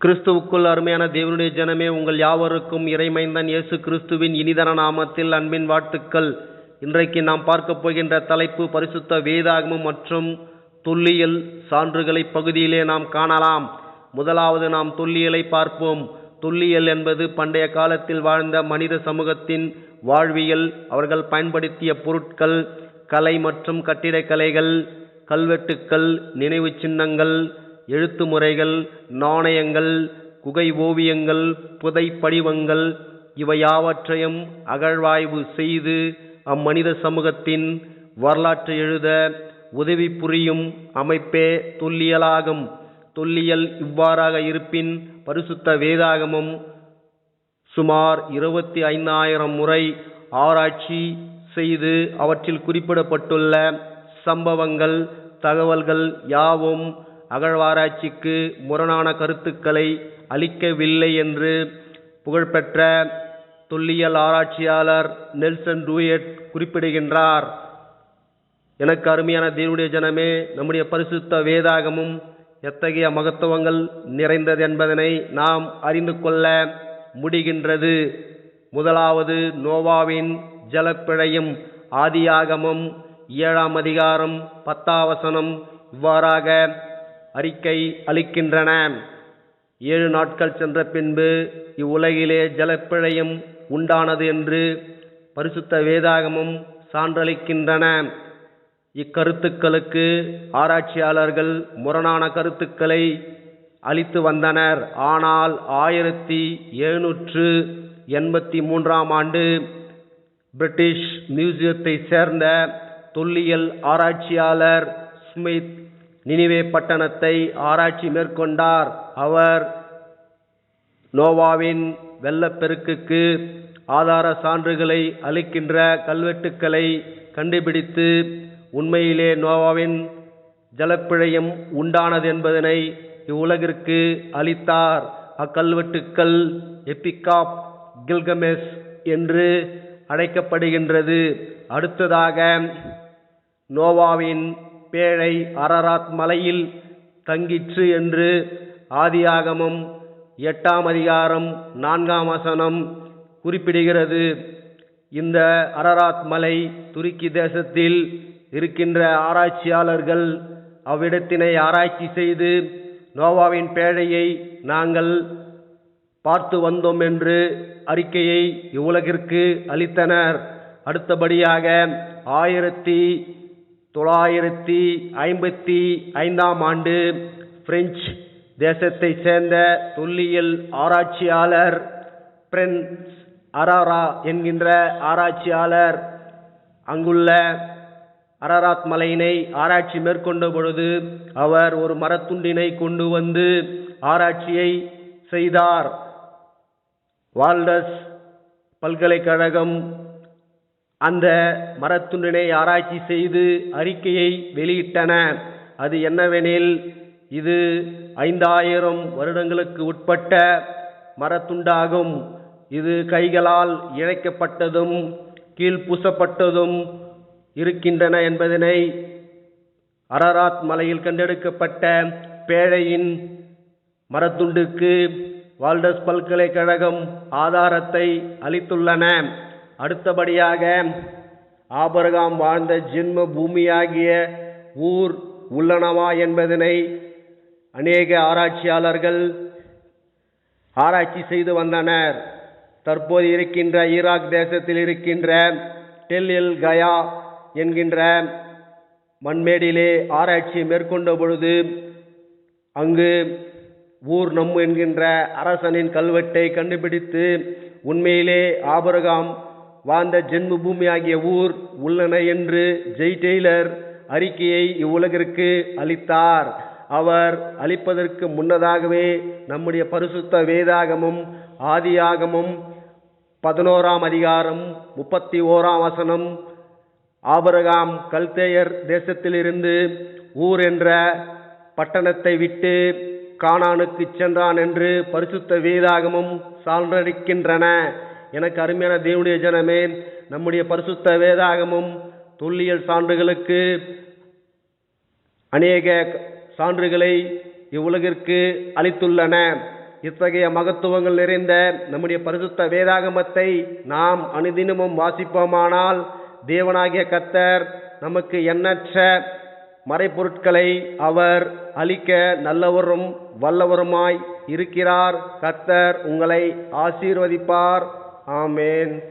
கிறிஸ்துவுக்குள் அருமையான தேவனுடைய ஜனமே, உங்கள் யாவருக்கும் இறைமைந்தன் இயேசு கிறிஸ்துவின் இனிதன நாமத்தில் அன்பின் வாழ்த்துக்கள். இன்றைக்கு நாம் பார்க்க போகின்ற தலைப்பு பரிசுத்த வேதாகமம் மற்றும் தொல்லியல் சான்றுகளை பகுதியிலே நாம் காணலாம். முதலாவது நாம் தொல்லியலை பார்ப்போம். தொல்லியல் என்பது பண்டைய காலத்தில் வாழ்ந்த மனித சமூகத்தின் வாழ்வியல், அவர்கள் பயன்படுத்திய பொருட்கள், கலை மற்றும் கட்டிடக்கலைகள், கல்வெட்டுக்கள், நினைவு சின்னங்கள், எழுத்து முறைகள், நாணயங்கள், குகை ஓவியங்கள், புதை படிவங்கள் இவையாவற்றையும் அகழ்வாய்வு செய்து அம்மனித சமூகத்தின் வரலாற்றை எழுத உதவி புரியும் அமைப்பே தொல்லியலாகும். தொல்லியல் இவ்வாறாக இருப்பின், பரிசுத்த வேதாகமம் சுமார் 25,000 முறை ஆராய்ச்சி செய்து அவற்றில் குறிப்பிடப்பட்டுள்ள சம்பவங்கள், தகவல்கள் யாவும் அகழ்வாராய்ச்சிக்கு முரணான கருத்துக்களை அளிக்கவில்லை என்று புகழ்பெற்ற தொல்லியல் ஆராய்ச்சியாளர் நெல்சன் டூயட் குறிப்பிடுகின்றார். எனக்கு அருமையான தேவனுடைய ஜனமே, நம்முடைய பரிசுத்த வேதாகமும் எத்தகைய மகத்துவங்கள் நிறைந்தது என்பதனை நாம் அறிந்து கொள்ள முடிகின்றது. முதலாவது, நோவாவின் ஜலப்பிழையும். ஆதியாகமம் 7ஆம் அதிகாரம் 10ஆம் வசனம் இவ்வாறாக அறிக்கை அளிக்கின்றன. 7 நாட்கள் சென்ற பின்பு இவ்வுலகிலே ஜலப்பிழையும் உண்டானது என்று பரிசுத்த வேதாகமும் சான்றளிக்கின்றன. இக்கருத்துக்களுக்கு ஆராய்ச்சியாளர்கள் முரணான கருத்துக்களை அளித்து வந்தனர். ஆனால் 1783ஆம் ஆண்டு பிரிட்டிஷ் மியூசியத்தை சேர்ந்த தொல்லியல் ஆராய்ச்சியாளர் ஸ்மித் நினிவே பட்டணத்தை ஆராய்ச்சி மேற்கொண்டார். அவர் நோவாவின் வெள்ளப்பெருக்குக்கு ஆதார சான்றுகளை அளிக்கின்ற கல்வெட்டுக்களை கண்டுபிடித்து உண்மையிலே நோவாவின் ஜலப்பிழையும் உண்டானது என்பதனை இவ்வுலகிற்கு அளித்தார். அக்கல்வெட்டுக்கள் எபிக் ஆஃப் கில்கமெஷ் என்று அழைக்கப்படுகின்றது. அடுத்ததாக, நோவாவின் பேழை அரராத் மலையில் தங்கிற்று என்று ஆதியாகமம் 8ஆம் அதிகாரம் 4ஆம் வசனம் குறிப்பிடுகிறது. இந்த அரராத் மலை துருக்கி தேசத்தில் இருக்கின்ற ஆராய்ச்சியாளர்கள் அவ்விடத்தினை ஆராய்ச்சி செய்து நோவாவின் பேழையை நாங்கள் பார்த்து வந்தோம் என்று அறிக்கையை இவ்வுலகிற்கு அளித்தனர். அடுத்தபடியாக 1955ஆம் ஆண்டு பிரெஞ்சு தேசத்தை சேர்ந்த தொல்லியல் ஆராய்ச்சியாளர் பிரின்ஸ் அரரா என்கின்ற ஆராய்ச்சியாளர் அங்குள்ள அரராத் மலையினை ஆராய்ச்சி மேற்கொண்ட பொழுது அவர் ஒரு மரத்துண்டினை கொண்டு வந்து ஆராய்ச்சியை செய்தார். வால்டஸ் பல்கலைக்கழகம் அந்த மரத்துண்டினை ஆராய்ச்சி செய்து அறிக்கையை வெளியிட்டன. அது என்னவெனில், இது 5000 வருடங்களுக்கு உட்பட்ட மரத்துண்டாகும். இது கைகளால் இழைக்கப்பட்டதும் கீழ்பூசப்பட்டதும் இருக்கின்றன என்பதனை அரராத் மலையில் கண்டெடுக்கப்பட்ட பேழையின் மரத்துண்டுக்கு வால்டஸ் பல்கலைக்கழகம் ஆதாரத்தை அளித்துள்ளன. அடுத்தபடியாக, ஆபிரகாம் வாழ்ந்த ஜென்ம பூமியாகிய ஊர் உள்ளனவா என்பதனை அநேக ஆராய்ச்சியாளர்கள் ஆராய்ச்சி செய்து வந்தனர். தற்போது இருக்கின்ற ஈராக் தேசத்தில் இருக்கின்ற டெல் எல் கயா என்கின்ற மண்மேடிலே ஆராய்ச்சி மேற்கொண்ட பொழுது அங்கு ஊர் நம் என்கின்ற அரசனின் கல்வெட்டை கண்டுபிடித்து உண்மையிலே ஆபிரகாம் வாழ்ந்த ஜென்ம பூமி ஆகிய ஊர் உள்ளன என்று ஜெய் டெய்லர் அறிக்கையை இவ்வுலகிற்கு அளித்தார். அவர் அளிப்பதற்கு முன்னதாகவே நம்முடைய பரிசுத்த வேதாகமும் ஆதியாகமும் 11ஆம் அதிகாரம் 31ஆம் வசனம், ஆபிரகாம் கல்தேயர் தேசத்திலிருந்து ஊர் என்ற பட்டணத்தை விட்டு கானானுக்கு சென்றான் என்று பரிசுத்த வேதாகமும் சான்றளிக்கின்றன. எனக்கு அருமையான தேவனுடைய ஜனமே, நம்முடைய பரிசுத்த வேதாகமும் தொல்லியல் சான்றுகளுக்கு அநேக சான்றுகளை இவ்வுலகிற்கு அளித்துள்ளன. இத்தகைய மகத்துவங்கள் நிறைந்த நம்முடைய பரிசுத்த வேதாகமத்தை நாம் அனுதினமும் வாசிப்போமானால் தேவனாகிய கர்த்தர் நமக்கு எண்ணற்ற மறைபொருட்களை அவர் அளிக்க நல்லவரும் வல்லவருமாய் இருக்கிறார். கர்த்தர் உங்களை ஆசீர்வதிப்பார். ஆமேன்.